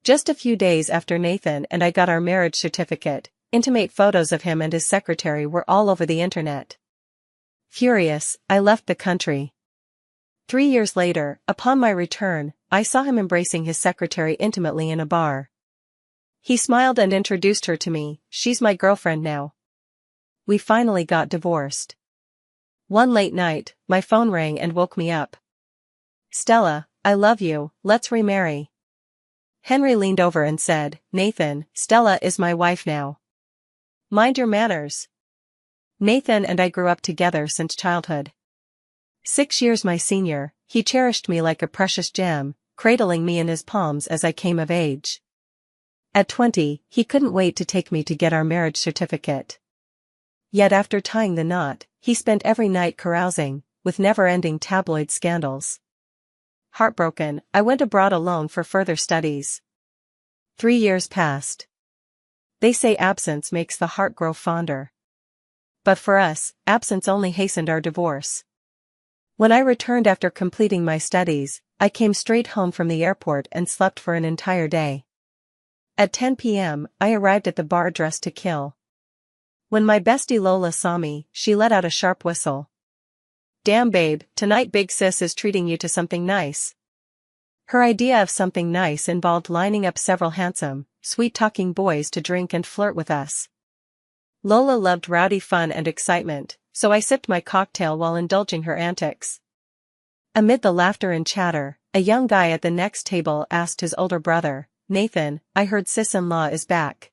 Just a few days after Nathan and I got our marriage certificate, intimate photos of him and his secretary were all over the internet. Furious, I left the country. 3 years later, upon my return, I saw him embracing his secretary intimately in a bar. He smiled and introduced her to me. She's my girlfriend now. We finally got divorced. One late night, my phone rang and woke me up. Stella, I love you, let's remarry. Henry leaned over and said, Nathan, Stella is my wife now. Mind your manners. Nathan and I grew up together since childhood. 6 years my senior, he cherished me like a precious gem, cradling me in his palms as I came of age. At 20, he couldn't wait to take me to get our marriage certificate. Yet after tying the knot, he spent every night carousing, with never-ending tabloid scandals. Heartbroken, I went abroad alone for further studies. 3 years passed. They say absence makes the heart grow fonder. But for us, absence only hastened our divorce. When I returned after completing my studies, I came straight home from the airport and slept for an entire day. At 10 p.m., I arrived at the bar dressed to kill. When my bestie Lola saw me, she let out a sharp whistle. Damn babe, tonight big sis is treating you to something nice. Her idea of something nice involved lining up several handsome, sweet-talking boys to drink and flirt with us. Lola loved rowdy fun and excitement, so I sipped my cocktail while indulging her antics. Amid the laughter and chatter, a young guy at the next table asked his older brother, Nathan, I heard sis-in-law is back.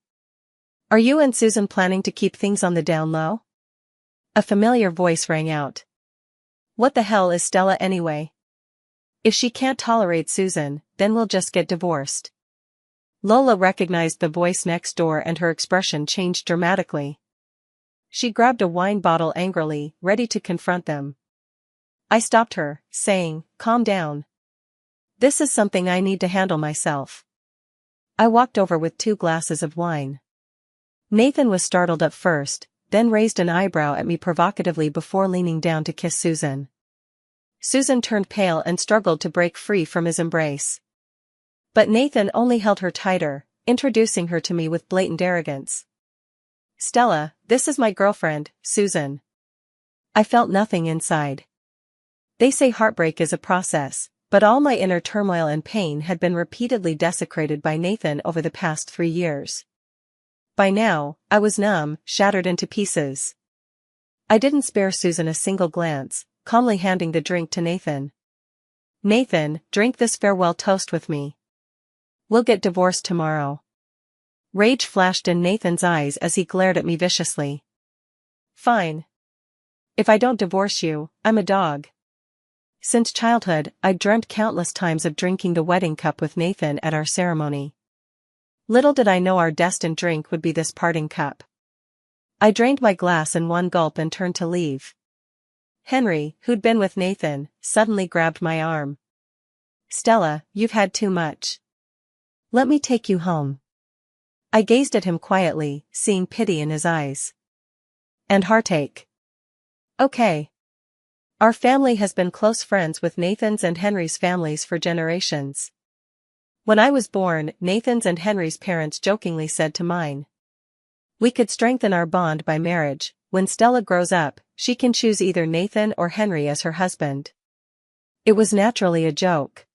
Are you and Susan planning to keep things on the down low? A familiar voice rang out. What the hell is Stella anyway? If she can't tolerate Susan, then we'll just get divorced. Lola recognized the voice next door and her expression changed dramatically. She grabbed a wine bottle angrily, ready to confront them. I stopped her, saying, calm down. This is something I need to handle myself. I walked over with 2 glasses of wine. Nathan was startled at first, then raised an eyebrow at me provocatively before leaning down to kiss Susan. Susan turned pale and struggled to break free from his embrace. But Nathan only held her tighter, introducing her to me with blatant arrogance. Stella, this is my girlfriend, Susan. I felt nothing inside. They say heartbreak is a process, but all my inner turmoil and pain had been repeatedly desecrated by Nathan over the past 3 years. By now, I was numb, shattered into pieces. I didn't spare Susan a single glance, calmly handing the drink to Nathan. Nathan, drink this farewell toast with me. We'll get divorced tomorrow. Rage flashed in Nathan's eyes as he glared at me viciously. Fine. If I don't divorce you, I'm a dog. Since childhood, I'd dreamt countless times of drinking the wedding cup with Nathan at our ceremony. Little did I know our destined drink would be this parting cup. I drained my glass in one gulp and turned to leave. Henry, who'd been with Nathan, suddenly grabbed my arm. Stella, you've had too much. Let me take you home. I gazed at him quietly, seeing pity in his eyes. And heartache. Okay. Our family has been close friends with Nathan's and Henry's families for generations. When I was born, Nathan's and Henry's parents jokingly said to mine, we could strengthen our bond by marriage. When Stella grows up, she can choose either Nathan or Henry as her husband. It was naturally a joke.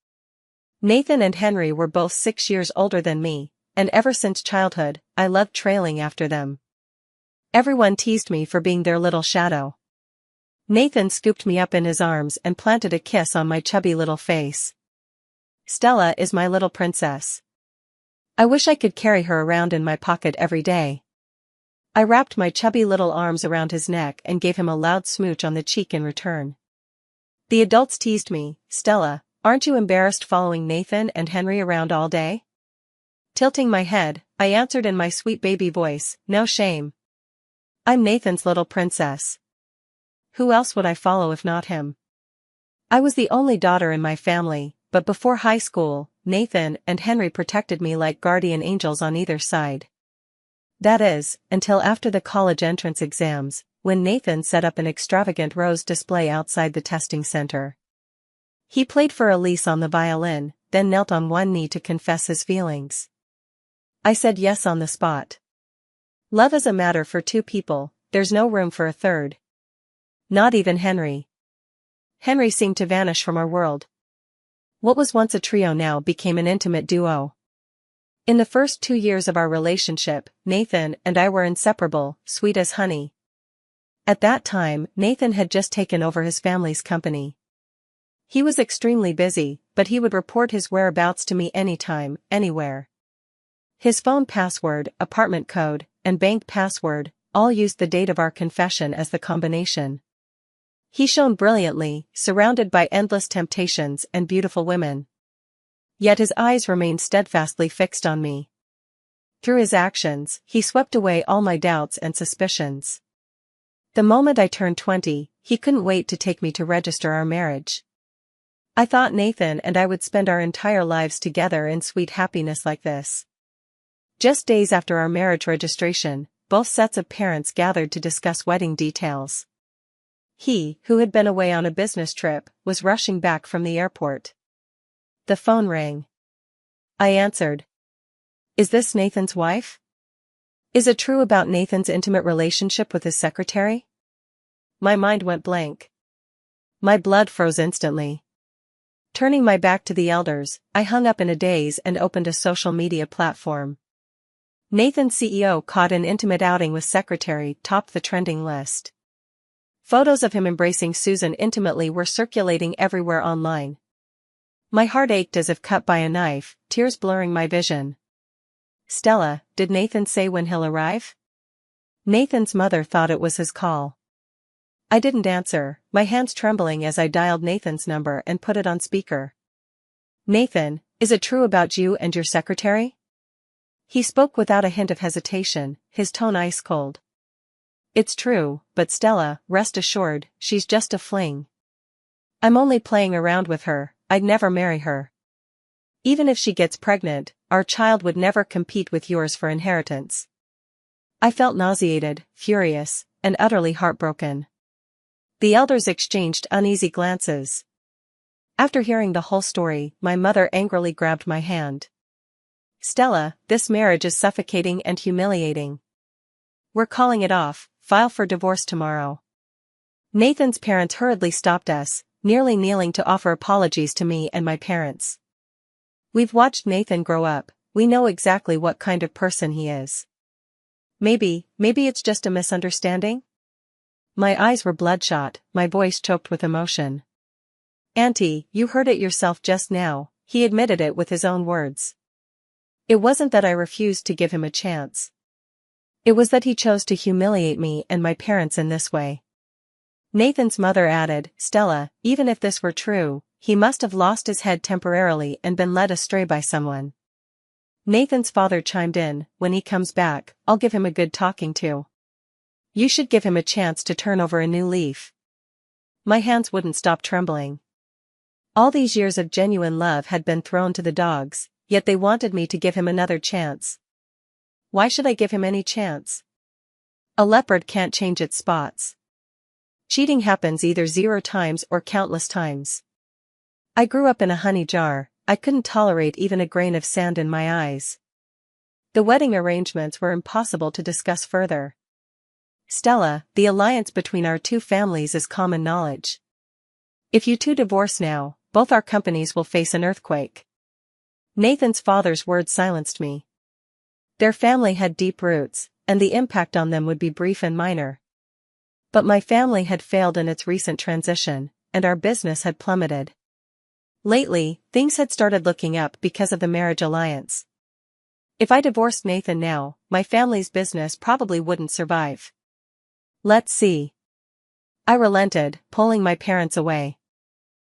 Nathan and Henry were both 6 years older than me, and ever since childhood, I loved trailing after them. Everyone teased me for being their little shadow. Nathan scooped me up in his arms and planted a kiss on my chubby little face. Stella is my little princess. I wish I could carry her around in my pocket every day. I wrapped my chubby little arms around his neck and gave him a loud smooch on the cheek in return. The adults teased me, Stella, aren't you embarrassed following Nathan and Henry around all day? Tilting my head, I answered in my sweet baby voice, no shame. I'm Nathan's little princess. Who else would I follow if not him? I was the only daughter in my family, but before high school, Nathan and Henry protected me like guardian angels on either side. That is, until after the college entrance exams, when Nathan set up an extravagant rose display outside the testing center. He played for Elise on the violin, then knelt on one knee to confess his feelings. I said yes on the spot. Love is a matter for two people, there's no room for a third. Not even Henry. Henry seemed to vanish from our world. What was once a trio now became an intimate duo. In the first 2 years of our relationship, Nathan and I were inseparable, sweet as honey. At that time, Nathan had just taken over his family's company. He was extremely busy, but he would report his whereabouts to me anytime, anywhere. His phone password, apartment code, and bank password all used the date of our confession as the combination. He shone brilliantly, surrounded by endless temptations and beautiful women. Yet his eyes remained steadfastly fixed on me. Through his actions, he swept away all my doubts and suspicions. The moment I turned 20, he couldn't wait to take me to register our marriage. I thought Nathan and I would spend our entire lives together in sweet happiness like this. Just days after our marriage registration, both sets of parents gathered to discuss wedding details. He, who had been away on a business trip, was rushing back from the airport. The phone rang. I answered. Is this Nathan's wife? Is it true about Nathan's intimate relationship with his secretary? My mind went blank. My blood froze instantly. Turning my back to the elders, I hung up in a daze and opened a social media platform. Nathan's CEO caught an intimate outing with secretary topped the trending list. Photos of him embracing Susan intimately were circulating everywhere online. My heart ached as if cut by a knife, tears blurring my vision. Stella, did Nathan say when he'll arrive? Nathan's mother thought it was his call. I didn't answer, my hands trembling as I dialed Nathan's number and put it on speaker. Nathan, is it true about you and your secretary? He spoke without a hint of hesitation, his tone ice cold. It's true, but Stella, rest assured, she's just a fling. I'm only playing around with her, I'd never marry her. Even if she gets pregnant, our child would never compete with yours for inheritance. I felt nauseated, furious, and utterly heartbroken. The elders exchanged uneasy glances. After hearing the whole story, my mother angrily grabbed my hand. Stella, this marriage is suffocating and humiliating. We're calling it off, file for divorce tomorrow. Nathan's parents hurriedly stopped us, nearly kneeling to offer apologies to me and my parents. We've watched Nathan grow up, we know exactly what kind of person he is. Maybe it's just a misunderstanding? My eyes were bloodshot, my voice choked with emotion. Auntie, you heard it yourself just now, he admitted it with his own words. It wasn't that I refused to give him a chance. It was that he chose to humiliate me and my parents in this way. Nathan's mother added, Stella, even if this were true, he must have lost his head temporarily and been led astray by someone. Nathan's father chimed in, when he comes back, I'll give him a good talking to. You should give him a chance to turn over a new leaf. My hands wouldn't stop trembling. All these years of genuine love had been thrown to the dogs, yet they wanted me to give him another chance. Why should I give him any chance? A leopard can't change its spots. Cheating happens either 0 times or countless times. I grew up in a honey jar, I couldn't tolerate even a grain of sand in my eyes. The wedding arrangements were impossible to discuss further. Stella, the alliance between our two families is common knowledge. If you two divorce now, both our companies will face an earthquake. Nathan's father's words silenced me. Their family had deep roots, and the impact on them would be brief and minor. But my family had failed in its recent transition, and our business had plummeted. Lately, things had started looking up because of the marriage alliance. If I divorced Nathan now, my family's business probably wouldn't survive. Let's see. I relented, pulling my parents away.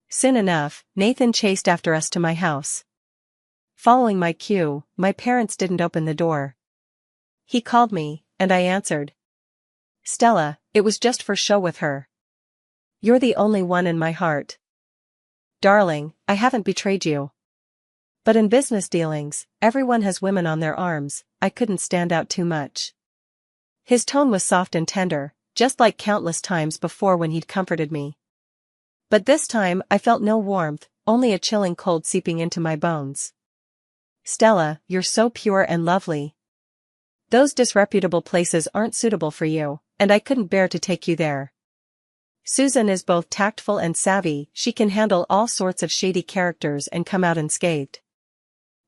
Soon enough, Nathan chased after us to my house. Following my cue, my parents didn't open the door. He called me, and I answered. Stella, it was just for show with her. You're the only one in my heart. Darling, I haven't betrayed you. But in business dealings, everyone has women on their arms, I couldn't stand out too much. His tone was soft and tender, just like countless times before when he'd comforted me. But this time I felt no warmth, only a chilling cold seeping into my bones. Stella, you're so pure and lovely. Those disreputable places aren't suitable for you, and I couldn't bear to take you there. Susan is both tactful and savvy, she can handle all sorts of shady characters and come out unscathed.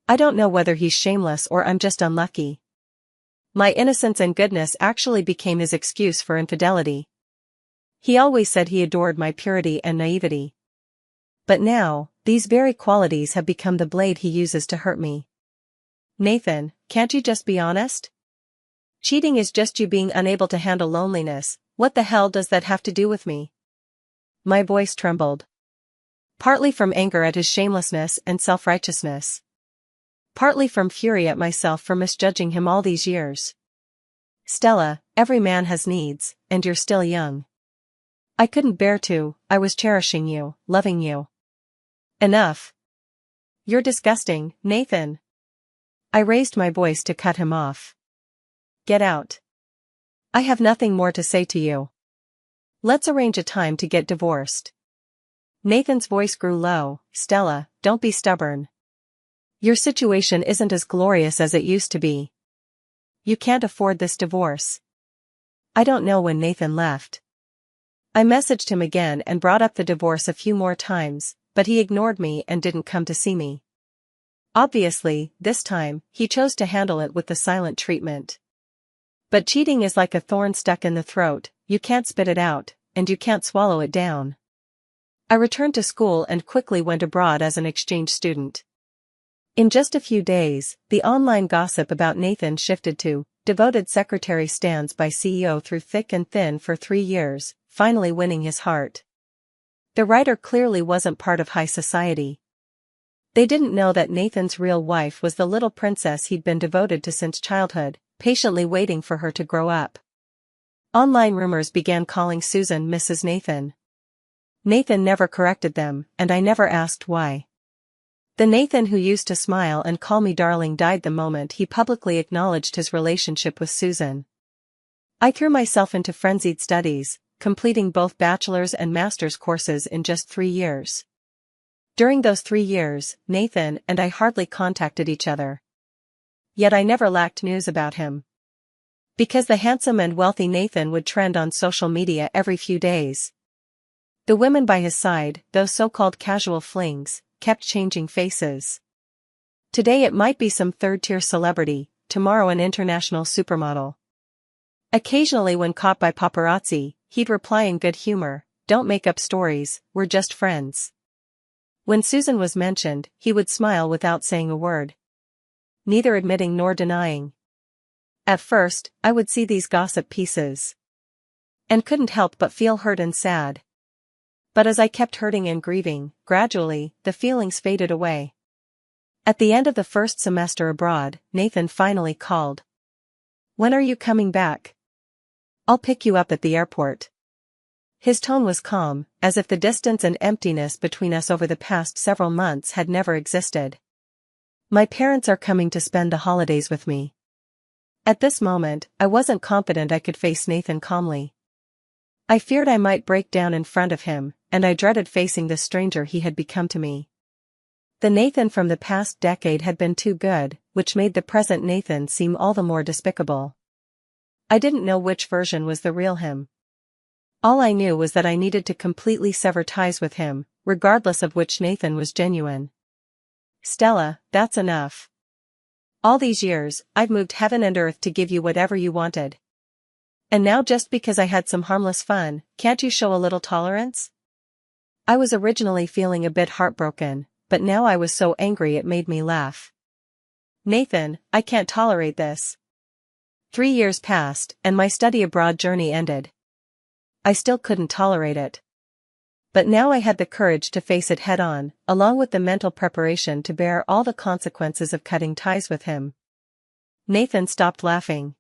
I don't know whether he's shameless or I'm just unlucky. My innocence and goodness actually became his excuse for infidelity. He always said he adored my purity and naivety. But now, these very qualities have become the blade he uses to hurt me. Nathan, can't you just be honest? Cheating is just you being unable to handle loneliness. What the hell does that have to do with me? My voice trembled. Partly from anger at his shamelessness and self-righteousness. Partly from fury at myself for misjudging him all these years. Stella, every man has needs, and you're still young. I couldn't bear to, I was cherishing you, loving you. Enough. You're disgusting, Nathan. I raised my voice to cut him off. Get out. I have nothing more to say to you. Let's arrange a time to get divorced. Nathan's voice grew low. Stella, don't be stubborn. Your situation isn't as glorious as it used to be. You can't afford this divorce. I don't know when Nathan left. I messaged him again and brought up the divorce a few more times, but he ignored me and didn't come to see me. Obviously, this time, he chose to handle it with the silent treatment. But cheating is like a thorn stuck in the throat, you can't spit it out, and you can't swallow it down. I returned to school and quickly went abroad as an exchange student. In just a few days, the online gossip about Nathan shifted to, devoted secretary stands by CEO through thick and thin for 3 years, finally winning his heart. The writer clearly wasn't part of high society. They didn't know that Nathan's real wife was the little princess he'd been devoted to since childhood, patiently waiting for her to grow up. Online rumors began calling Susan Mrs. Nathan. Nathan never corrected them, and I never asked why. The Nathan who used to smile and call me darling died the moment he publicly acknowledged his relationship with Susan. I threw myself into frenzied studies, completing both bachelor's and master's courses in just 3 years. During those 3 years, Nathan and I hardly contacted each other. Yet I never lacked news about him. Because the handsome and wealthy Nathan would trend on social media every few days. The women by his side, those so-called casual flings, kept changing faces. Today it might be some third-tier celebrity, tomorrow an international supermodel. Occasionally when caught by paparazzi, he'd reply in good humor, "Don't make up stories, we're just friends." When Susan was mentioned, he would smile without saying a word. Neither admitting nor denying. At first, I would see these gossip pieces. And couldn't help but feel hurt and sad. But as I kept hurting and grieving, gradually, the feelings faded away. At the end of the first semester abroad, Nathan finally called. "When are you coming back? I'll pick you up at the airport." His tone was calm, as if the distance and emptiness between us over the past several months had never existed. "My parents are coming to spend the holidays with me." At this moment, I wasn't confident I could face Nathan calmly. I feared I might break down in front of him, and I dreaded facing the stranger he had become to me. The Nathan from the past decade had been too good, which made the present Nathan seem all the more despicable. I didn't know which version was the real him. All I knew was that I needed to completely sever ties with him, regardless of which Nathan was genuine. "Stella, that's enough. All these years, I've moved heaven and earth to give you whatever you wanted. And now just because I had some harmless fun, can't you show a little tolerance?" I was originally feeling a bit heartbroken, but now I was so angry it made me laugh. "Nathan, I can't tolerate this." 3 years passed, and my study abroad journey ended. I still couldn't tolerate it. But now I had the courage to face it head-on, along with the mental preparation to bear all the consequences of cutting ties with him. Nathan stopped laughing.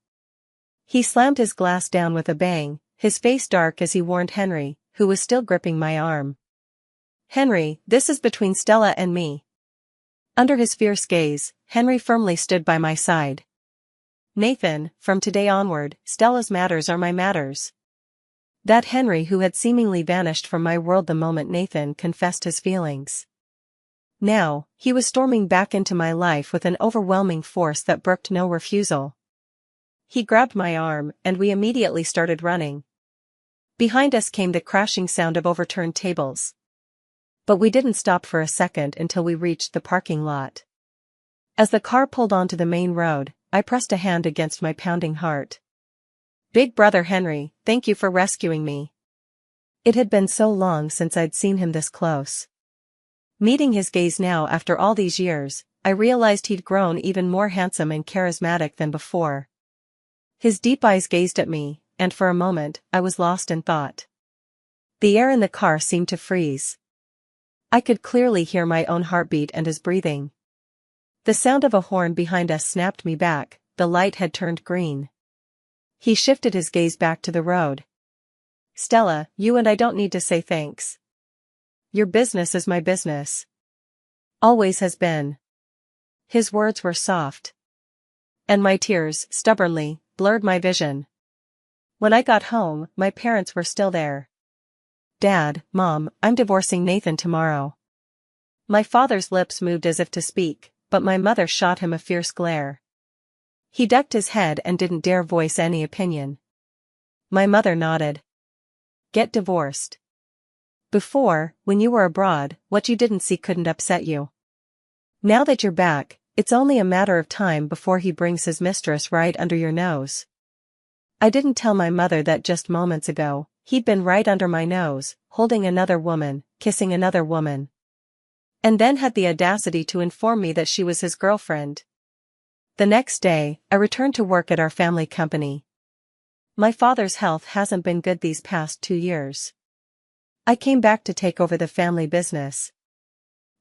He slammed his glass down with a bang, his face dark as he warned Henry, who was still gripping my arm. "Henry, this is between Stella and me." Under his fierce gaze, Henry firmly stood by my side. "Nathan, from today onward, Stella's matters are my matters." That Henry who had seemingly vanished from my world the moment Nathan confessed his feelings. Now, he was storming back into my life with an overwhelming force that brooked no refusal. He grabbed my arm, and we immediately started running. Behind us came the crashing sound of overturned tables. But we didn't stop for a second until we reached the parking lot. As the car pulled onto the main road, I pressed a hand against my pounding heart. "Big brother Henry, thank you for rescuing me." It had been so long since I'd seen him this close. Meeting his gaze now after all these years, I realized he'd grown even more handsome and charismatic than before. His deep eyes gazed at me, and for a moment, I was lost in thought. The air in the car seemed to freeze. I could clearly hear my own heartbeat and his breathing. The sound of a horn behind us snapped me back. The light had turned green. He shifted his gaze back to the road. "Stella, you and I don't need to say thanks. Your business is my business. Always has been." His words were soft. And my tears, stubbornly, blurred my vision. When I got home, my parents were still there. "Dad, Mom, I'm divorcing Nathan tomorrow." My father's lips moved as if to speak, but my mother shot him a fierce glare. He ducked his head and didn't dare voice any opinion. My mother nodded. "Get divorced. Before, when you were abroad, what you didn't see couldn't upset you. Now that you're back, it's only a matter of time before he brings his mistress right under your nose." I didn't tell my mother that just moments ago, he'd been right under my nose, holding another woman, kissing another woman. And then had the audacity to inform me that she was his girlfriend. The next day, I returned to work at our family company. My father's health hasn't been good these past 2 years. I came back to take over the family business.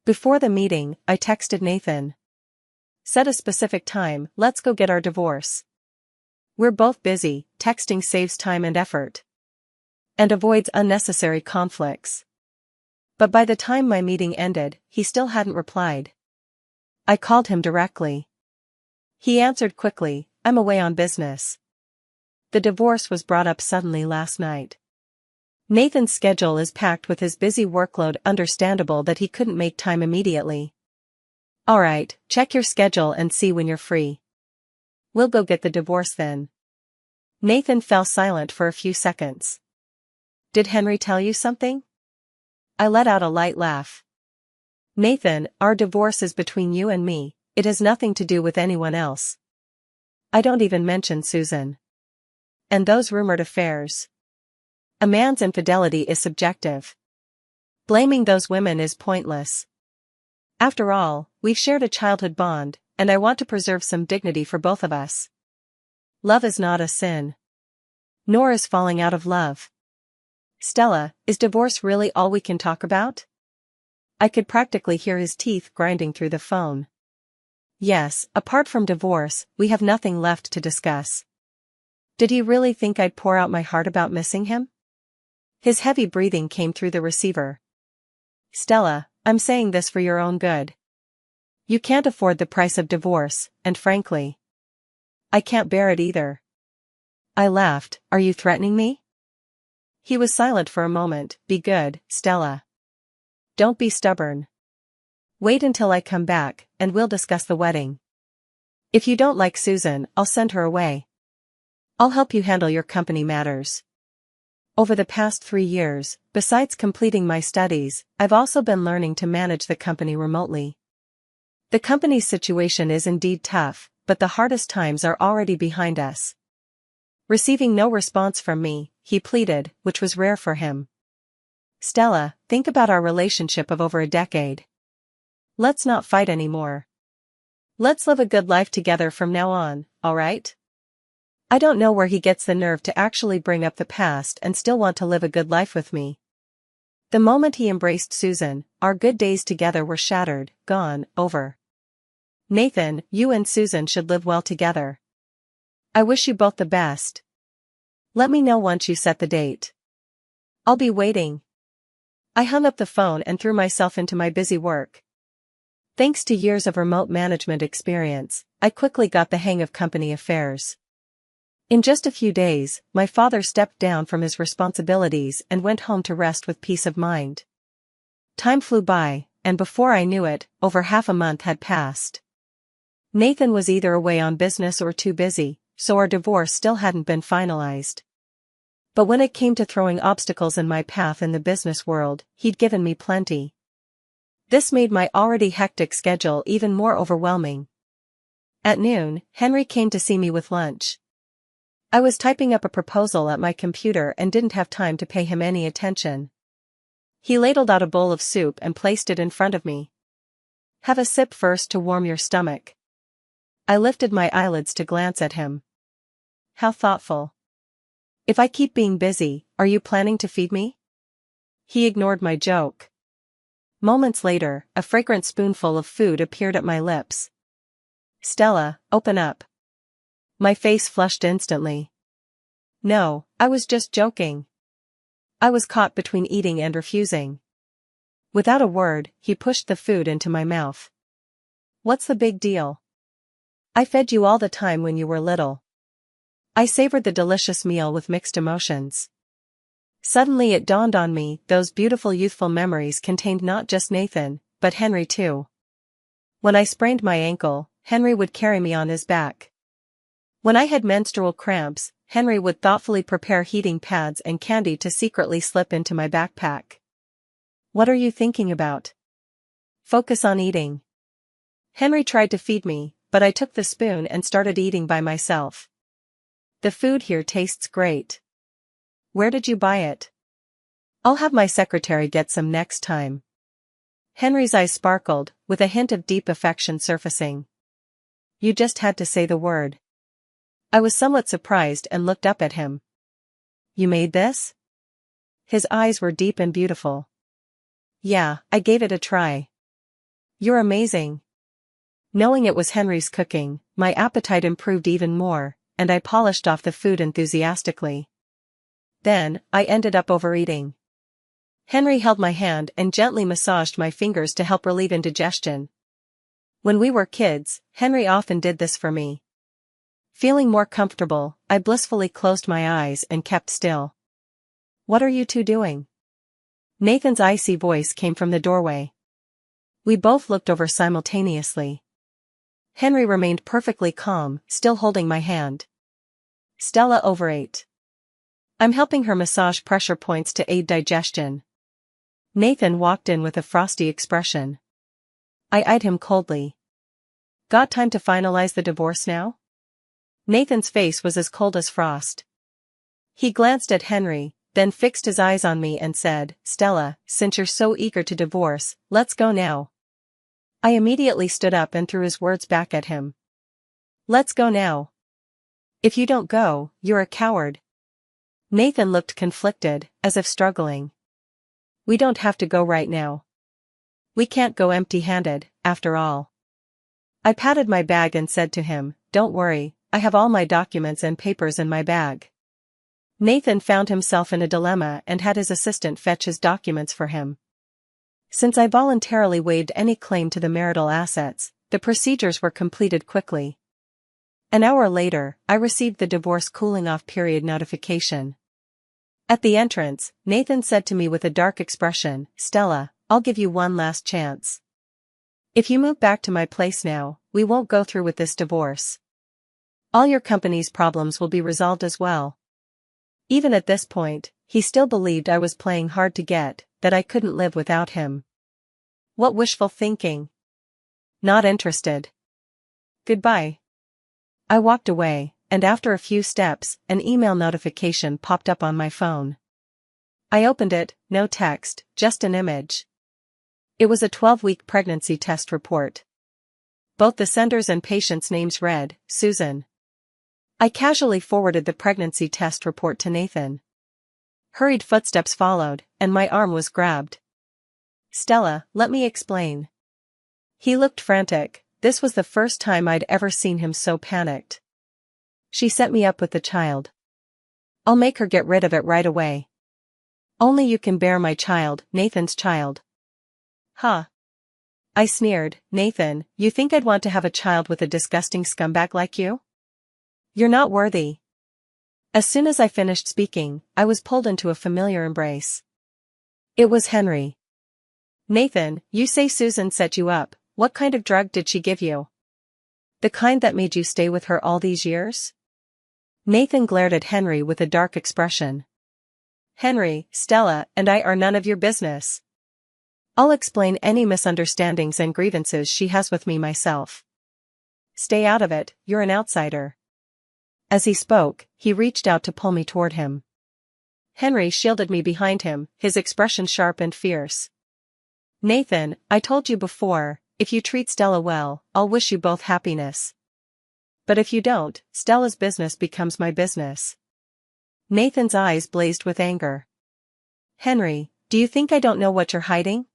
Before the meeting, I texted Nathan. "Set a specific time, let's go get our divorce. We're both busy, texting saves time and effort. And avoids unnecessary conflicts." But by the time my meeting ended, he still hadn't replied. I called him directly. He answered quickly, "I'm away on business." The divorce was brought up suddenly last night. Nathan's schedule is packed with his busy workload, understandable that he couldn't make time immediately. "Alright, check your schedule and see when you're free. We'll go get the divorce then." Nathan fell silent for a few seconds. "Did Henry tell you something?" I let out a light laugh. "Nathan, our divorce is between you and me, it has nothing to do with anyone else. I don't even mention Susan. And those rumored affairs. A man's infidelity is subjective. Blaming those women is pointless. After all, we've shared a childhood bond, and I want to preserve some dignity for both of us. Love is not a sin. Nor is falling out of love. Stella, is divorce really all we can talk about?" I could practically hear his teeth grinding through the phone. "Yes, apart from divorce, we have nothing left to discuss." Did he really think I'd pour out my heart about missing him? His heavy breathing came through the receiver. "Stella, I'm saying this for your own good. You can't afford the price of divorce, and frankly, I can't bear it either." I laughed. "Are you threatening me?" He was silent for a moment. "Be good, Stella. Don't be stubborn. Wait until I come back, and we'll discuss the wedding. If you don't like Susan, I'll send her away. I'll help you handle your company matters." Over the past 3 years, besides completing my studies, I've also been learning to manage the company remotely. The company's situation is indeed tough, but the hardest times are already behind us. Receiving no response from me, he pleaded, which was rare for him. "Stella, think about our relationship of over a decade. Let's not fight anymore. Let's live a good life together from now on, alright?" I don't know where he gets the nerve to actually bring up the past and still want to live a good life with me. The moment he embraced Susan, our good days together were shattered, gone, over. "Nathan, you and Susan should live well together. I wish you both the best. Let me know once you set the date. I'll be waiting." I hung up the phone and threw myself into my busy work. Thanks to years of remote management experience, I quickly got the hang of company affairs. In just a few days, my father stepped down from his responsibilities and went home to rest with peace of mind. Time flew by, and before I knew it, over half a month had passed. Nathan was either away on business or too busy, so our divorce still hadn't been finalized. But when it came to throwing obstacles in my path in the business world, he'd given me plenty. This made my already hectic schedule even more overwhelming. At noon, Henry came to see me with lunch. I was typing up a proposal at my computer and didn't have time to pay him any attention. He ladled out a bowl of soup and placed it in front of me. "Have a sip first to warm your stomach." I lifted my eyelids to glance at him. How thoughtful. "If I keep being busy, are you planning to feed me?" He ignored my joke. Moments later, a fragrant spoonful of food appeared at my lips. "Stella, open up." My face flushed instantly. No, I was just joking. I was caught between eating and refusing. Without a word, he pushed the food into my mouth. "What's the big deal? I fed you all the time when you were little." I savored the delicious meal with mixed emotions. Suddenly it dawned on me, those beautiful youthful memories contained not just Nathan, but Henry too. When I sprained my ankle, Henry would carry me on his back. When I had menstrual cramps, Henry would thoughtfully prepare heating pads and candy to secretly slip into my backpack. "What are you thinking about? Focus on eating." Henry tried to feed me, but I took the spoon and started eating by myself. "The food here tastes great. Where did you buy it?" "I'll have my secretary get some next time." Henry's eyes sparkled, with a hint of deep affection surfacing. "You just had to say the word." I was somewhat surprised and looked up at him. "You made this?" His eyes were deep and beautiful. "Yeah, I gave it a try." "You're amazing." Knowing it was Henry's cooking, my appetite improved even more, and I polished off the food enthusiastically. Then, I ended up overeating. Henry held my hand and gently massaged my fingers to help relieve indigestion. When we were kids, Henry often did this for me. Feeling more comfortable, I blissfully closed my eyes and kept still. "What are you two doing?" Nathan's icy voice came from the doorway. We both looked over simultaneously. Henry remained perfectly calm, still holding my hand. "Stella overate. I'm helping her massage pressure points to aid digestion." Nathan walked in with a frosty expression. I eyed him coldly. "Got time to finalize the divorce now?" Nathan's face was as cold as frost. He glanced at Henry, then fixed his eyes on me and said, "Stella, since you're so eager to divorce, let's go now." I immediately stood up and threw his words back at him. "Let's go now. If you don't go, you're a coward." Nathan looked conflicted, as if struggling. "We don't have to go right now. We can't go empty-handed, after all." I patted my bag and said to him, "Don't worry, I have all my documents and papers in my bag." Nathan found himself in a dilemma and had his assistant fetch his documents for him. Since I voluntarily waived any claim to the marital assets, the procedures were completed quickly. An hour later, I received the divorce cooling-off period notification. At the entrance, Nathan said to me with a dark expression, "Stella, I'll give you one last chance. If you move back to my place now, we won't go through with this divorce. All your company's problems will be resolved as well." Even at this point, he still believed I was playing hard to get, that I couldn't live without him. What wishful thinking. Not interested. Goodbye. I walked away, and after a few steps, an email notification popped up on my phone. I opened it, no text, just an image. It was a 12-week pregnancy test report. Both the sender's and patient's names read, Susan. I casually forwarded the pregnancy test report to Nathan. Hurried footsteps followed, and my arm was grabbed. "Stella, let me explain." He looked frantic. This was the first time I'd ever seen him so panicked. "She set me up with the child. I'll make her get rid of it right away. Only you can bear my child, Nathan's child." "Huh?" I sneered. "Nathan, you think I'd want to have a child with a disgusting scumbag like you? You're not worthy." As soon as I finished speaking, I was pulled into a familiar embrace. It was Henry. Nathan, you say Susan set you up. What kind of drug did she give you? The kind that made you stay with her all these years? Nathan glared at Henry with a dark expression. Henry, Stella and I are none of your business. I'll explain any misunderstandings and grievances she has with me myself. Stay out of it, you're an outsider. As he spoke, he reached out to pull me toward him. Henry shielded me behind him, his expression sharp and fierce. Nathan, I told you before, if you treat Stella well, I'll wish you both happiness. But if you don't, Stella's business becomes my business. Nathan's eyes blazed with anger. Henry, do you think I don't know what you're hiding?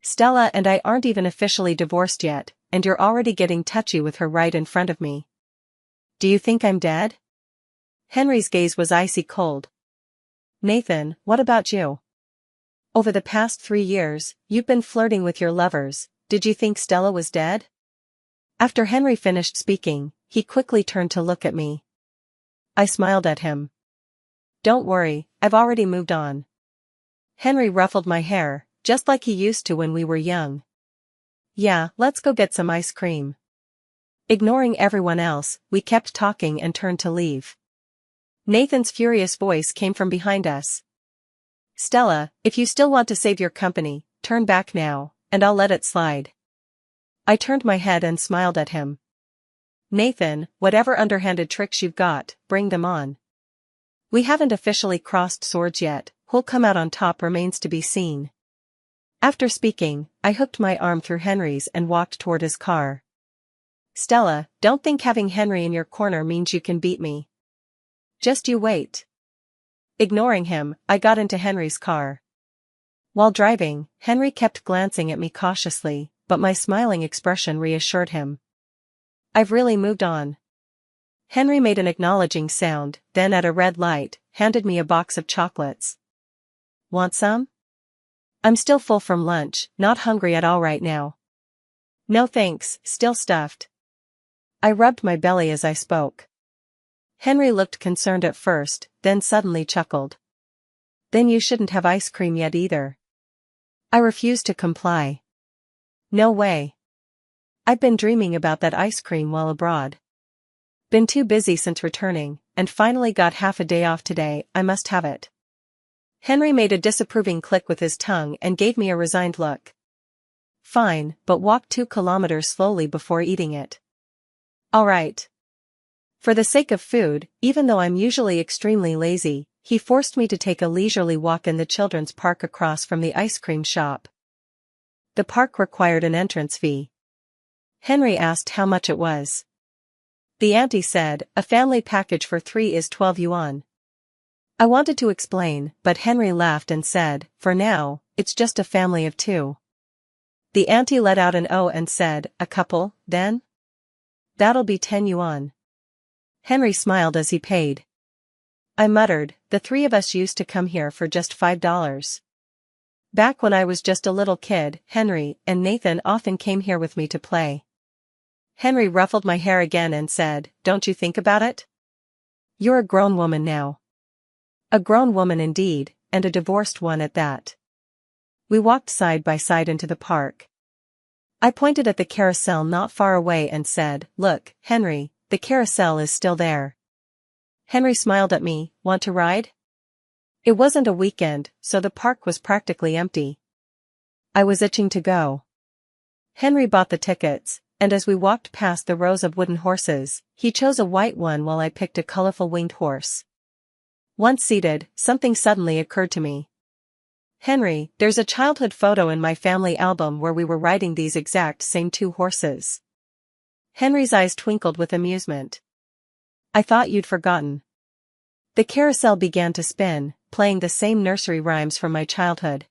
Stella and I aren't even officially divorced yet, and you're already getting touchy with her right in front of me. Do you think I'm dead? Henry's gaze was icy cold. Nathan, what about you? Over the past 3 years, you've been flirting with your lovers. Did you think Stella was dead? After Henry finished speaking, he quickly turned to look at me. I smiled at him. Don't worry, I've already moved on. Henry ruffled my hair, just like he used to when we were young. Yeah, let's go get some ice cream. Ignoring everyone else, we kept talking and turned to leave. Nathan's furious voice came from behind us. Stella, if you still want to save your company, turn back now, and I'll let it slide. I turned my head and smiled at him. Nathan, whatever underhanded tricks you've got, bring them on. We haven't officially crossed swords yet, who'll come out on top remains to be seen. After speaking, I hooked my arm through Henry's and walked toward his car. Stella, don't think having Henry in your corner means you can beat me. Just you wait. Ignoring him, I got into Henry's car. While driving, Henry kept glancing at me cautiously, but my smiling expression reassured him. I've really moved on. Henry made an acknowledging sound, then at a red light, handed me a box of chocolates. Want some? I'm still full from lunch, not hungry at all right now. No thanks, still stuffed. I rubbed my belly as I spoke. Henry looked concerned at first, then suddenly chuckled. Then you shouldn't have ice cream yet either. I refused to comply. No way. I've been dreaming about that ice cream while abroad. Been too busy since returning, and finally got half a day off today. I must have it. Henry made a disapproving click with his tongue and gave me a resigned look. Fine, but walk 2 kilometers slowly before eating it. All right. For the sake of food, even though I'm usually extremely lazy, he forced me to take a leisurely walk in the children's park across from the ice cream shop. The park required an entrance fee. Henry asked how much it was. The auntie said, a family package for 3 is 12 yuan. I wanted to explain, but Henry laughed and said, for now, it's just a family of 2. The auntie let out an "oh" and said, a couple, then? That'll be 10 yuan. Henry smiled as he paid. I muttered, the 3 of us used to come here for just $5. Back when I was just a little kid, Henry and Nathan often came here with me to play. Henry ruffled my hair again and said, don't you think about it? You're a grown woman now. A grown woman indeed, and a divorced one at that. We walked side by side into the park. I pointed at the carousel not far away and said, look, Henry, the carousel is still there. Henry smiled at me, want to ride? It wasn't a weekend, so the park was practically empty. I was itching to go. Henry bought the tickets, and as we walked past the rows of wooden horses, he chose a white one while I picked a colorful winged horse. Once seated, something suddenly occurred to me. Henry, there's a childhood photo in my family album where we were riding these exact same 2 horses. Henry's eyes twinkled with amusement. I thought you'd forgotten. The carousel began to spin, playing the same nursery rhymes from my childhood.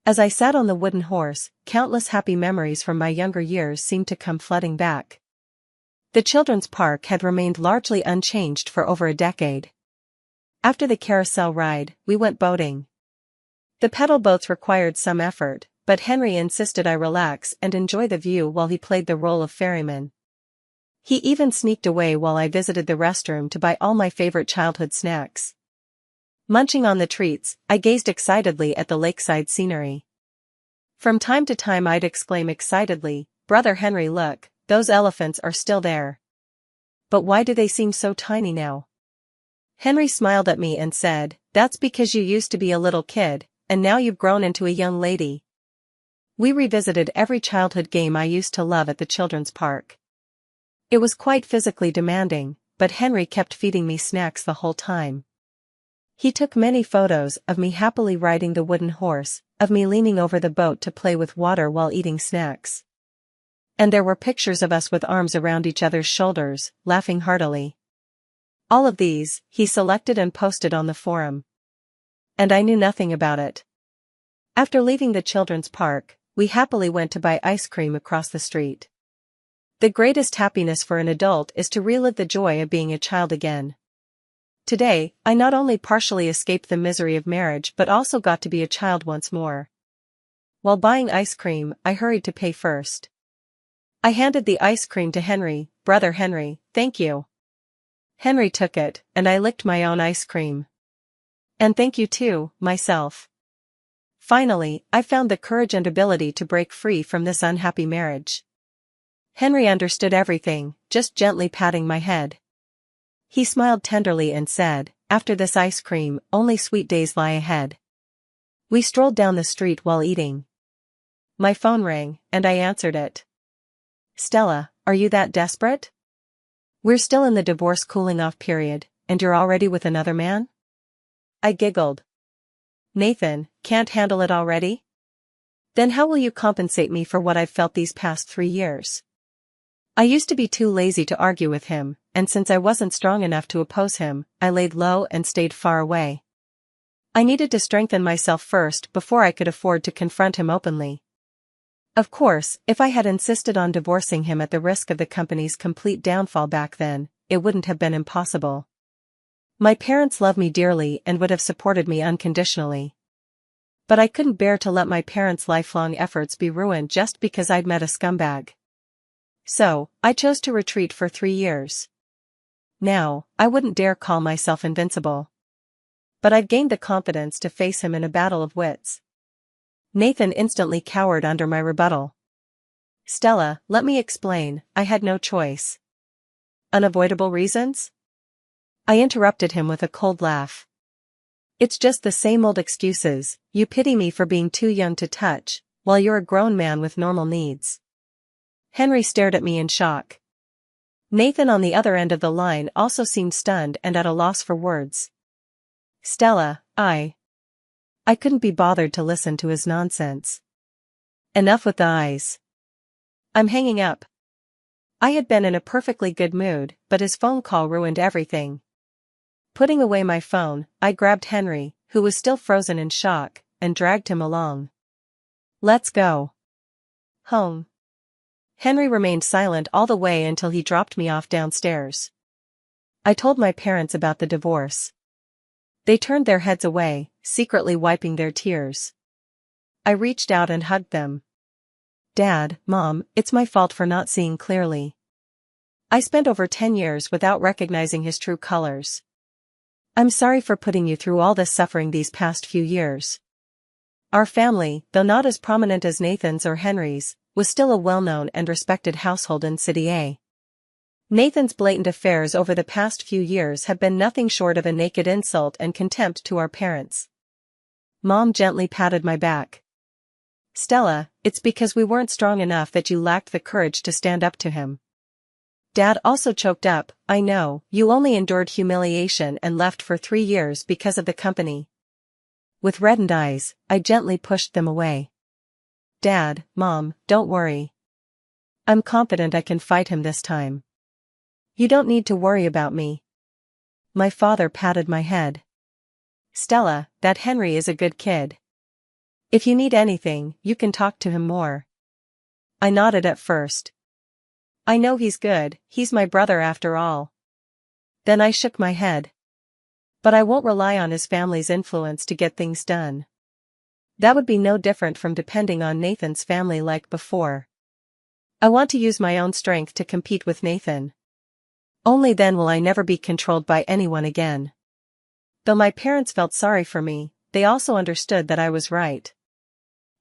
As I sat on the wooden horse, countless happy memories from my younger years seemed to come flooding back. The children's park had remained largely unchanged for over a decade. After the carousel ride, we went boating. The pedal boats required some effort, but Henry insisted I relax and enjoy the view while he played the role of ferryman. He even sneaked away while I visited the restroom to buy all my favorite childhood snacks. Munching on the treats, I gazed excitedly at the lakeside scenery. From time to time I'd exclaim excitedly, "Brother Henry, look, those elephants are still there. But why do they seem so tiny now?" Henry smiled at me and said, "That's because you used to be a little kid, and now you've grown into a young lady." We revisited every childhood game I used to love at the children's park. It was quite physically demanding, but Henry kept feeding me snacks the whole time. He took many photos of me happily riding the wooden horse, of me leaning over the boat to play with water while eating snacks. And there were pictures of us with arms around each other's shoulders, laughing heartily. All of these, he selected and posted on the forum. And I knew nothing about it. After leaving the children's park, we happily went to buy ice cream across the street. The greatest happiness for an adult is to relive the joy of being a child again. Today, I not only partially escaped the misery of marriage but also got to be a child once more. While buying ice cream, I hurried to pay first. I handed the ice cream to Henry. "Brother Henry, thank you." Henry took it, and I licked my own ice cream. "And thank you too, myself." Finally, I found the courage and ability to break free from this unhappy marriage. Henry understood everything, just gently patting my head. He smiled tenderly and said, "After this ice cream, only sweet days lie ahead." We strolled down the street while eating. My phone rang, and I answered it. "Stella, are you that desperate? We're still in the divorce cooling-off period, and you're already with another man?" I giggled. "Nathan, can't handle it already? Then how will you compensate me for what I've felt these past 3 years? I used to be too lazy to argue with him, and since I wasn't strong enough to oppose him, I laid low and stayed far away. I needed to strengthen myself first before I could afford to confront him openly. Of course, if I had insisted on divorcing him at the risk of the company's complete downfall back then, it wouldn't have been impossible. My parents love me dearly and would have supported me unconditionally. But I couldn't bear to let my parents' lifelong efforts be ruined just because I'd met a scumbag. So, I chose to retreat for 3 years. Now, I wouldn't dare call myself invincible. But I've gained the confidence to face him in a battle of wits. Nathan instantly cowered under my rebuttal. "Stella, let me explain, I had no choice." "Unavoidable reasons?" I interrupted him with a cold laugh. "It's just the same old excuses. You pity me for being too young to touch, while you're a grown man with normal needs." Henry stared at me in shock. Nathan on the other end of the line also seemed stunned and at a loss for words. "Stella, I couldn't be bothered to listen to his nonsense. Enough with the eyes. I'm hanging up." I had been in a perfectly good mood, but his phone call ruined everything. Putting away my phone, I grabbed Henry, who was still frozen in shock, and dragged him along. "Let's go home." Henry remained silent all the way until he dropped me off downstairs. I told my parents about the divorce. They turned their heads away, secretly wiping their tears. I reached out and hugged them. "Dad, Mom, it's my fault for not seeing clearly. I spent over 10 years without recognizing his true colors. I'm sorry for putting you through all this suffering these past few years." Our family, though not as prominent as Nathan's or Henry's, was still a well-known and respected household in City A. Nathan's blatant affairs over the past few years have been nothing short of a naked insult and contempt to our parents. Mom gently patted my back. "Stella, it's because we weren't strong enough that you lacked the courage to stand up to him." Dad also choked up, "I know, you only endured humiliation and left for 3 years because of the company." With reddened eyes, I gently pushed them away. "Dad, Mom, don't worry. I'm confident I can fight him this time. You don't need to worry about me." My father patted my head. "Stella, that Henry is a good kid. If you need anything, you can talk to him more." I nodded at first. "I know he's good, he's my brother after all." Then I shook my head. "But I won't rely on his family's influence to get things done. That would be no different from depending on Nathan's family like before. I want to use my own strength to compete with Nathan. Only then will I never be controlled by anyone again." Though my parents felt sorry for me, they also understood that I was right.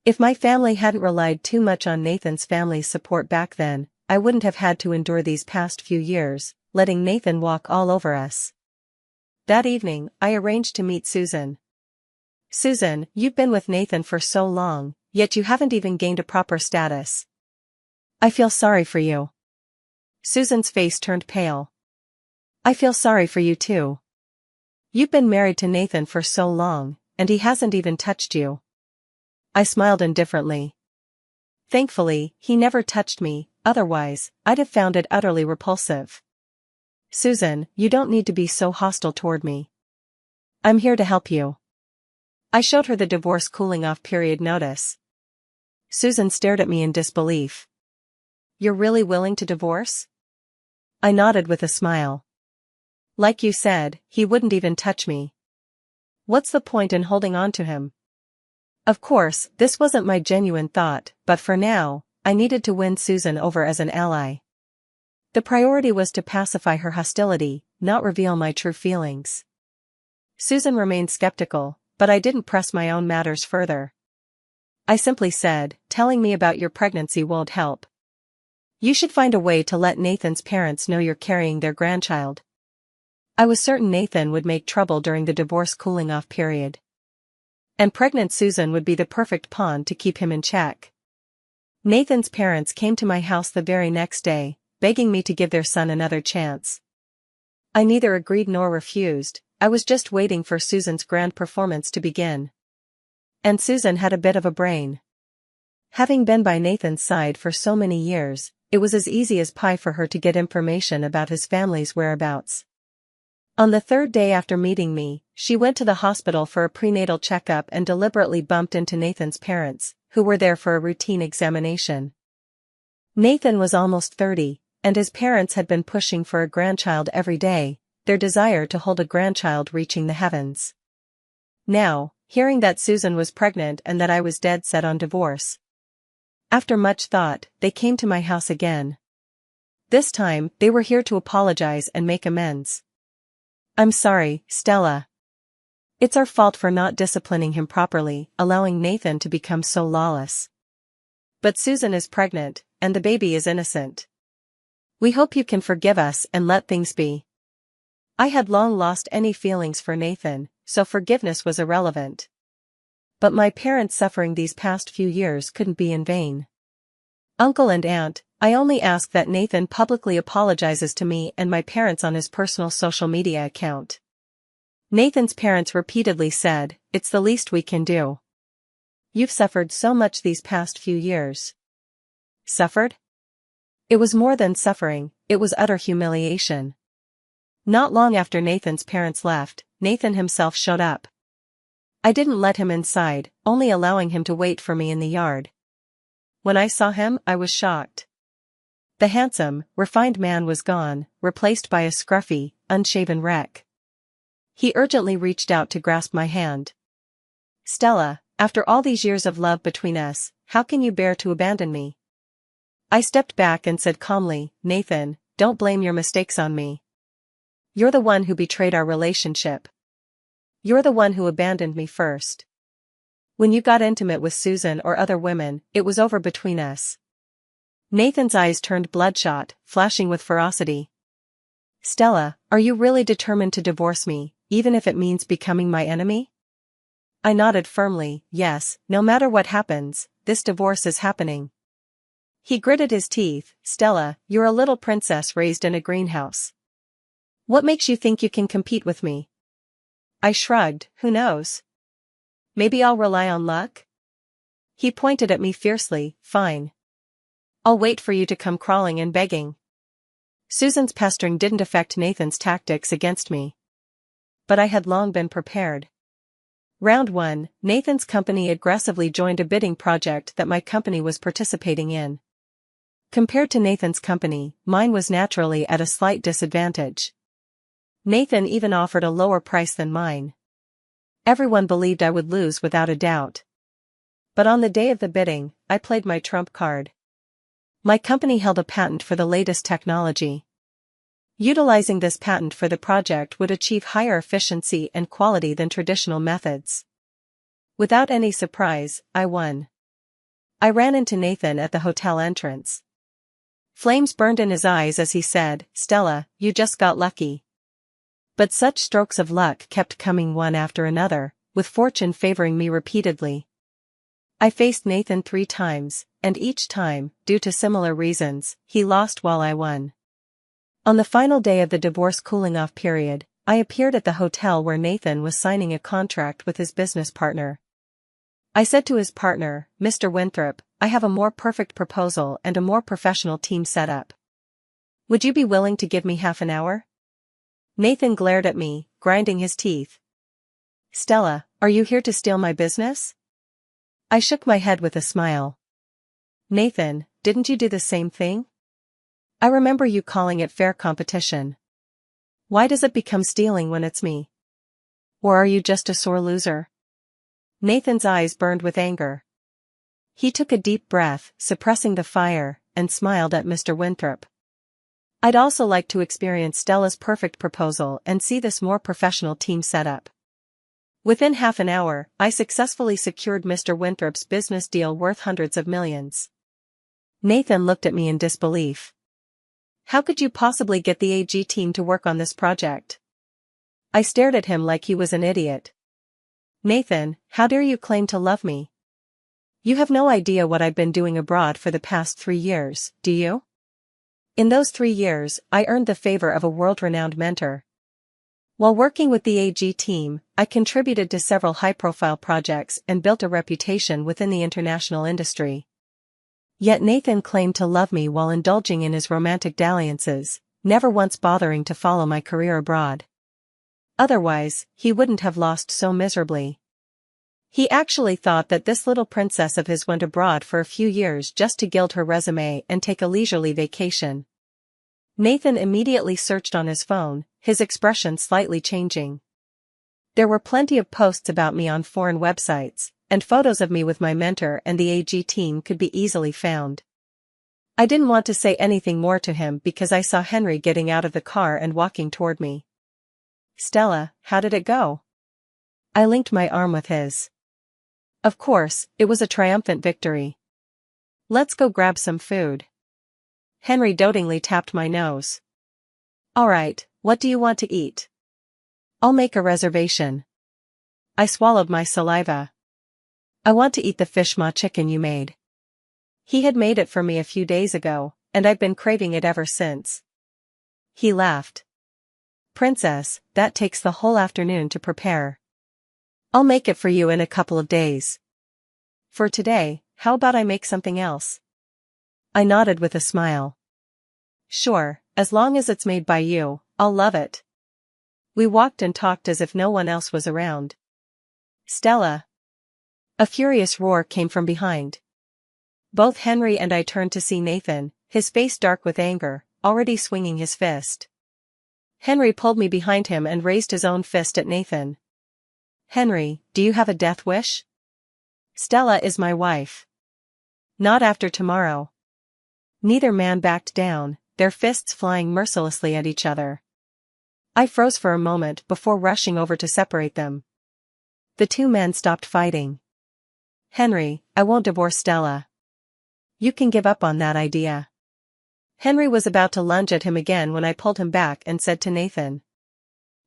If my family hadn't relied too much on Nathan's family's support back then, I wouldn't have had to endure these past few years, letting Nathan walk all over us. That evening, I arranged to meet Susan. Susan, you've been with Nathan for so long, yet you haven't even gained a proper status. I feel sorry for you. Susan's face turned pale. I feel sorry for you too. You've been married to Nathan for so long, and he hasn't even touched you. I smiled indifferently. Thankfully, he never touched me, otherwise, I'd have found it utterly repulsive. Susan, you don't need to be so hostile toward me. I'm here to help you. I showed her the divorce cooling-off period notice. Susan stared at me in disbelief. You're really willing to divorce? I nodded with a smile. Like you said, he wouldn't even touch me. What's the point in holding on to him? Of course, this wasn't my genuine thought, but for now, I needed to win Susan over as an ally. The priority was to pacify her hostility, not reveal my true feelings. Susan remained skeptical, but I didn't press my own matters further. I simply said, telling me about your pregnancy won't help. You should find a way to let Nathan's parents know you're carrying their grandchild. I was certain Nathan would make trouble during the divorce cooling-off period. And pregnant Susan would be the perfect pawn to keep him in check. Nathan's parents came to my house the very next day, begging me to give their son another chance. I neither agreed nor refused, I was just waiting for Susan's grand performance to begin. And Susan had a bit of a brain. Having been by Nathan's side for so many years, it was as easy as pie for her to get information about his family's whereabouts. On the third day after meeting me, she went to the hospital for a prenatal checkup and deliberately bumped into Nathan's parents, who were there for a routine examination. Nathan was almost 30, and his parents had been pushing for a grandchild every day, their desire to hold a grandchild reaching the heavens. Now, hearing that Susan was pregnant and that I was dead set on divorce. After much thought, they came to my house again. This time, they were here to apologize and make amends. I'm sorry, Stella. It's our fault for not disciplining him properly, allowing Nathan to become so lawless. But Susan is pregnant, and the baby is innocent. We hope you can forgive us and let things be. I had long lost any feelings for Nathan, so forgiveness was irrelevant. But my parents' suffering these past few years couldn't be in vain. Uncle and aunt, I only ask that Nathan publicly apologizes to me and my parents on his personal social media account. Nathan's parents repeatedly said, it's the least we can do. You've suffered so much these past few years. Suffered? It was more than suffering, it was utter humiliation. Not long after Nathan's parents left, Nathan himself showed up. I didn't let him inside, only allowing him to wait for me in the yard. When I saw him, I was shocked. The handsome, refined man was gone, replaced by a scruffy, unshaven wreck. He urgently reached out to grasp my hand. Stella, after all these years of love between us, how can you bear to abandon me? I stepped back and said calmly, Nathan, don't blame your mistakes on me. You're the one who betrayed our relationship. You're the one who abandoned me first. When you got intimate with Susan or other women, it was over between us. Nathan's eyes turned bloodshot, flashing with ferocity. Stella, are you really determined to divorce me, even if it means becoming my enemy? I nodded firmly, yes, no matter what happens, this divorce is happening. He gritted his teeth, Stella, you're a little princess raised in a greenhouse. What makes you think you can compete with me? I shrugged, who knows? Maybe I'll rely on luck? He pointed at me fiercely, fine. I'll wait for you to come crawling and begging. Susan's pestering didn't affect Nathan's tactics against me. But I had long been prepared. Round 1, Nathan's company aggressively joined a bidding project that my company was participating in. Compared to Nathan's company, mine was naturally at a slight disadvantage. Nathan even offered a lower price than mine. Everyone believed I would lose without a doubt. But on the day of the bidding, I played my trump card. My company held a patent for the latest technology. Utilizing this patent for the project would achieve higher efficiency and quality than traditional methods. Without any surprise, I won. I ran into Nathan at the hotel entrance. Flames burned in his eyes as he said, "Stella, you just got lucky." But such strokes of luck kept coming one after another, with fortune favoring me repeatedly. I faced Nathan 3 times, and each time, due to similar reasons, he lost while I won. On the final day of the divorce cooling-off period, I appeared at the hotel where Nathan was signing a contract with his business partner. I said to his partner, "Mr. Winthrop, I have a more perfect proposal and a more professional team setup. Would you be willing to give me half an hour?" Nathan glared at me, grinding his teeth. "Stella, are you here to steal my business?" I shook my head with a smile. "Nathan, didn't you do the same thing? I remember you calling it fair competition. Why does it become stealing when it's me? Or are you just a sore loser?" Nathan's eyes burned with anger. He took a deep breath, suppressing the fire, and smiled at Mr. Winthrop. "I'd also like to experience Stella's perfect proposal and see this more professional team setup." Within half an hour, I successfully secured Mr. Winthrop's business deal worth hundreds of millions. Nathan looked at me in disbelief. "How could you possibly get the AG team to work on this project?" I stared at him like he was an idiot. "Nathan, how dare you claim to love me? You have no idea what I've been doing abroad for the past 3 years, do you? In those 3 years, I earned the favor of a world-renowned mentor. While working with the AG team, I contributed to several high-profile projects and built a reputation within the international industry. Yet Nathan claimed to love me while indulging in his romantic dalliances, never once bothering to follow my career abroad. Otherwise, he wouldn't have lost so miserably. He actually thought that this little princess of his went abroad for a few years just to gild her resume and take a leisurely vacation." Nathan immediately searched on his phone, his expression slightly changing. There were plenty of posts about me on foreign websites, and photos of me with my mentor and the AG team could be easily found. I didn't want to say anything more to him because I saw Henry getting out of the car and walking toward me. "Stella, how did it go?" I linked my arm with his. Of course, it was a triumphant victory. "Let's go grab some food." Henry dotingly tapped my nose. "All right, what do you want to eat?" "I'll make a reservation." I swallowed my saliva. "I want to eat the fish maw chicken you made. He had made it for me a few days ago, and I've been craving it ever since." He laughed. "Princess, that takes the whole afternoon to prepare. I'll make it for you in a couple of days. For today, how about I make something else?" I nodded with a smile. "Sure, as long as it's made by you, I'll love it." We walked and talked as if no one else was around. "Stella!" A furious roar came from behind. Both Henry and I turned to see Nathan, his face dark with anger, already swinging his fist. Henry pulled me behind him and raised his own fist at Nathan. "Henry, do you have a death wish? Stella is my wife. Not after tomorrow." Neither man backed down, their fists flying mercilessly at each other. I froze for a moment before rushing over to separate them. The 2 men stopped fighting. "Henry, I won't divorce Stella. You can give up on that idea." Henry was about to lunge at him again when I pulled him back and said to Nathan,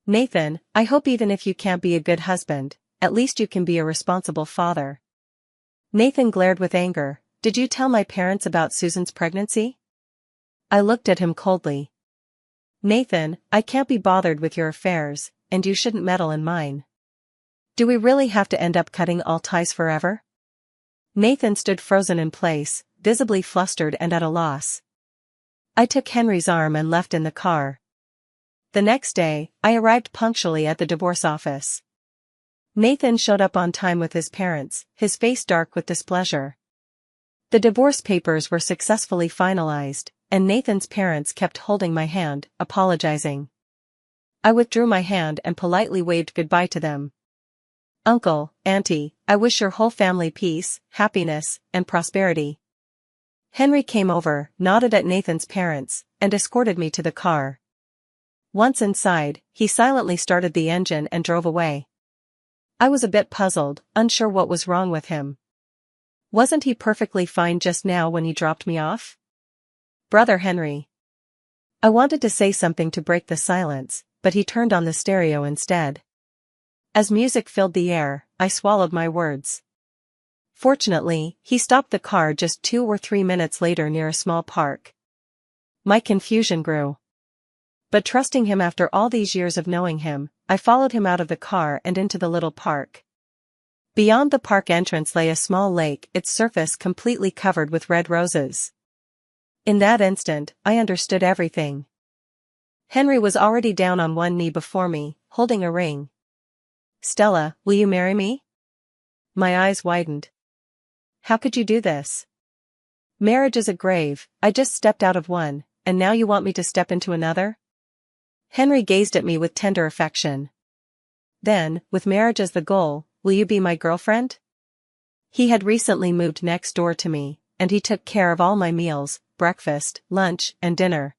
"Nathan, I hope even if you can't be a good husband, at least you can be a responsible father." Nathan glared with anger. "Did you tell my parents about Susan's pregnancy?" I looked at him coldly. "Nathan, I can't be bothered with your affairs, and you shouldn't meddle in mine. Do we really have to end up cutting all ties forever?" Nathan stood frozen in place, visibly flustered and at a loss. I took Henry's arm and left in the car. The next day, I arrived punctually at the divorce office. Nathan showed up on time with his parents, his face dark with displeasure. The divorce papers were successfully finalized, and Nathan's parents kept holding my hand, apologizing. I withdrew my hand and politely waved goodbye to them. "Uncle, Auntie, I wish your whole family peace, happiness, and prosperity." Henry came over, nodded at Nathan's parents, and escorted me to the car. Once inside, he silently started the engine and drove away. I was a bit puzzled, unsure what was wrong with him. Wasn't he perfectly fine just now when he dropped me off? Brother Henry. I wanted to say something to break the silence, but he turned on the stereo instead. As music filled the air, I swallowed my words. Fortunately, he stopped the car just 2 or 3 minutes later near a small park. My confusion grew. But trusting him after all these years of knowing him, I followed him out of the car and into the little park. Beyond the park entrance lay a small lake, its surface completely covered with red roses. In that instant, I understood everything. Henry was already down on one knee before me, holding a ring. Stella, will you marry me? My eyes widened. How could you do this? Marriage is a grave, I just stepped out of one, and now you want me to step into another? Henry gazed at me with tender affection. Then, with marriage as the goal, will you be my girlfriend? He had recently moved next door to me, and he took care of all my meals, breakfast, lunch, and dinner.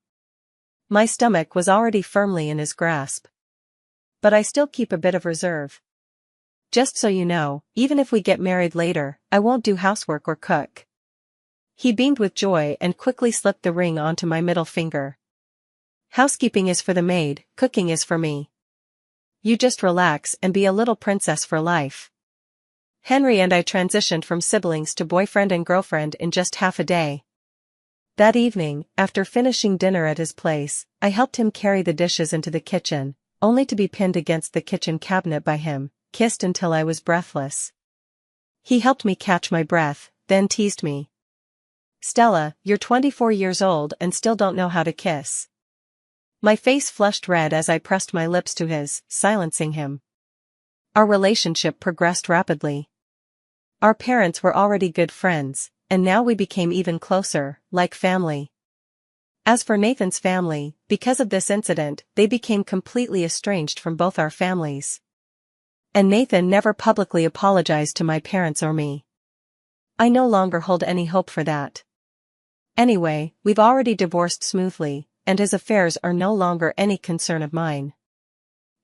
My stomach was already firmly in his grasp. But I still keep a bit of reserve. Just so you know, even if we get married later, I won't do housework or cook. He beamed with joy and quickly slipped the ring onto my middle finger. Housekeeping is for the maid, cooking is for me. You just relax and be a little princess for life. Henry and I transitioned from siblings to boyfriend and girlfriend in just half a day. That evening, after finishing dinner at his place, I helped him carry the dishes into the kitchen, only to be pinned against the kitchen cabinet by him, kissed until I was breathless. He helped me catch my breath, then teased me. Stella, you're 24 years old and still don't know how to kiss. My face flushed red as I pressed my lips to his, silencing him. Our relationship progressed rapidly. Our parents were already good friends, and now we became even closer, like family. As for Nathan's family, because of this incident, they became completely estranged from both our families. And Nathan never publicly apologized to my parents or me. I no longer hold any hope for that. Anyway, we've already divorced smoothly, and his affairs are no longer any concern of mine.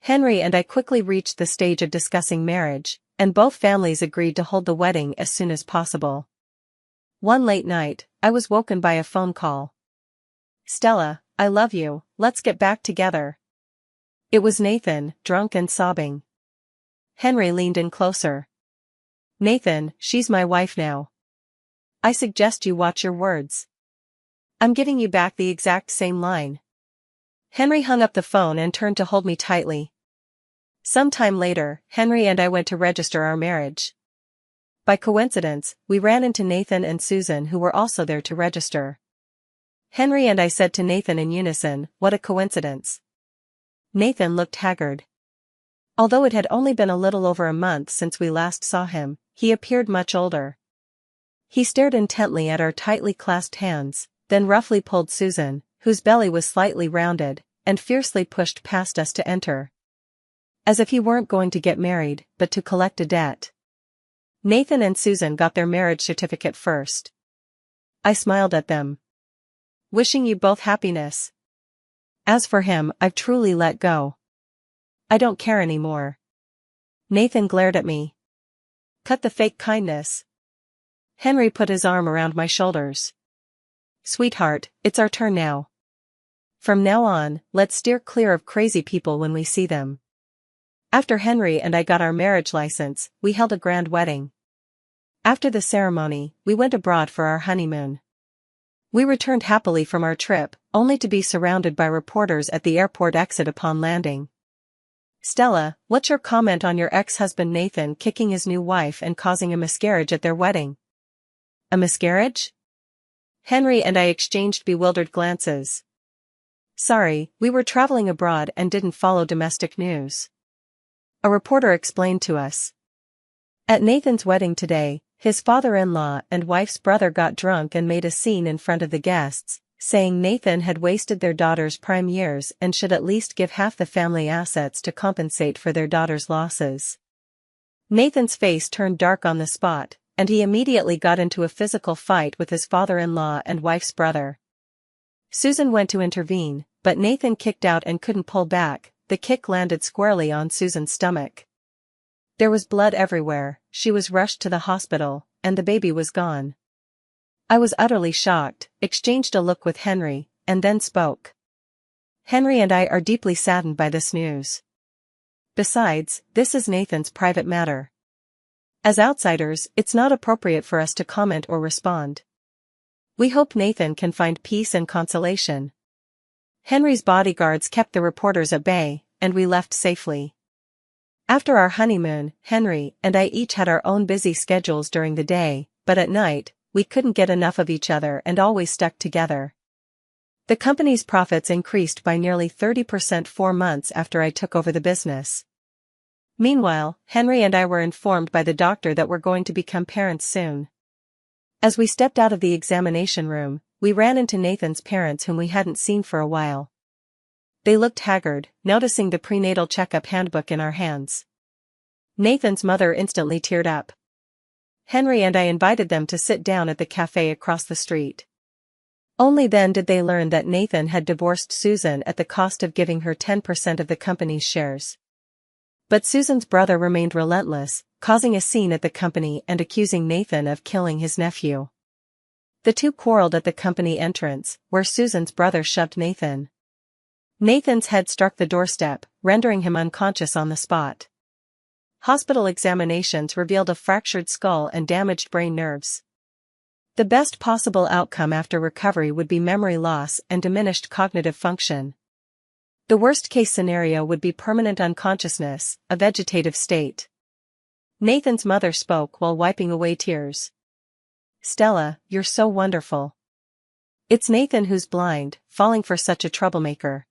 Henry and I quickly reached the stage of discussing marriage, and both families agreed to hold the wedding as soon as possible. One late night, I was woken by a phone call. Stella, I love you, let's get back together. It was Nathan, drunk and sobbing. Henry leaned in closer. Nathan, she's my wife now. I suggest you watch your words. I'm giving you back the exact same line. Henry hung up the phone and turned to hold me tightly. Some time later, Henry and I went to register our marriage. By coincidence, we ran into Nathan and Susan, who were also there to register. Henry and I said to Nathan in unison, "What a coincidence." Nathan looked haggard. Although it had only been a little over a month since we last saw him, he appeared much older. He stared intently at our tightly clasped hands, then roughly pulled Susan, whose belly was slightly rounded, and fiercely pushed past us to enter. As if he weren't going to get married, but to collect a debt. Nathan and Susan got their marriage certificate first. I smiled at them. Wishing you both happiness. As for him, I've truly let go. I don't care anymore. Nathan glared at me. Cut the fake kindness. Henry put his arm around my shoulders. Sweetheart, it's our turn now. From now on, let's steer clear of crazy people when we see them. After Henry and I got our marriage license, we held a grand wedding. After the ceremony, we went abroad for our honeymoon. We returned happily from our trip, only to be surrounded by reporters at the airport exit upon landing. Stella, what's your comment on your ex-husband Nathan kicking his new wife and causing a miscarriage at their wedding? A miscarriage? Henry and I exchanged bewildered glances. Sorry, we were traveling abroad and didn't follow domestic news. A reporter explained to us. At Nathan's wedding today, his father-in-law and wife's brother got drunk and made a scene in front of the guests, saying Nathan had wasted their daughter's prime years and should at least give half the family assets to compensate for their daughter's losses. Nathan's face turned dark on the spot, and he immediately got into a physical fight with his father-in-law and wife's brother. Susan went to intervene, but Nathan kicked out and couldn't pull back. The kick landed squarely on Susan's stomach. There was blood everywhere, she was rushed to the hospital, and the baby was gone. I was utterly shocked, exchanged a look with Henry, and then spoke. Henry and I are deeply saddened by this news. Besides, this is Nathan's private matter. As outsiders, it's not appropriate for us to comment or respond. We hope Nathan can find peace and consolation. Henry's bodyguards kept the reporters at bay, and we left safely. After our honeymoon, Henry and I each had our own busy schedules during the day, but at night, we couldn't get enough of each other and always stuck together. The company's profits increased by nearly 30% 4 months after I took over the business. Meanwhile, Henry and I were informed by the doctor that we're going to become parents soon. As we stepped out of the examination room, we ran into Nathan's parents whom we hadn't seen for a while. They looked haggard, noticing the prenatal checkup handbook in our hands. Nathan's mother instantly teared up. Henry and I invited them to sit down at the cafe across the street. Only then did they learn that Nathan had divorced Susan at the cost of giving her 10% of the company's shares. But Susan's brother remained relentless, causing a scene at the company and accusing Nathan of killing his nephew. The two quarreled at the company entrance, where Susan's brother shoved Nathan. Nathan's head struck the doorstep, rendering him unconscious on the spot. Hospital examinations revealed a fractured skull and damaged brain nerves. The best possible outcome after recovery would be memory loss and diminished cognitive function. The worst-case scenario would be permanent unconsciousness, a vegetative state. Nathan's mother spoke while wiping away tears. "Stella, you're so wonderful. It's Nathan who's blind, falling for such a troublemaker."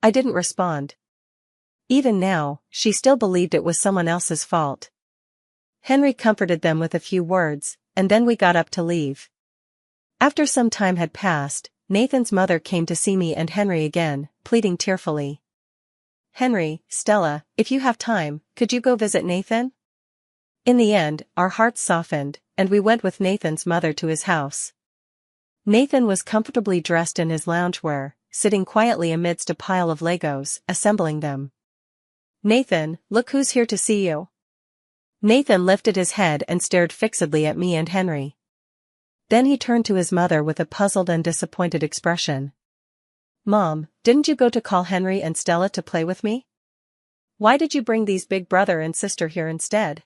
I didn't respond. Even now, she still believed it was someone else's fault. Henry comforted them with a few words, and then we got up to leave. After some time had passed, Nathan's mother came to see me and Henry again, pleading tearfully. "Henry, Stella, if you have time, could you go visit Nathan?" In the end, our hearts softened, and we went with Nathan's mother to his house. Nathan was comfortably dressed in his loungewear, sitting quietly amidst a pile of Legos, assembling them. "Nathan, look who's here to see you." Nathan lifted his head and stared fixedly at me and Henry. Then he turned to his mother with a puzzled and disappointed expression. "Mom, didn't you go to call Henry and Stella to play with me? Why did you bring these big brother and sister here instead?"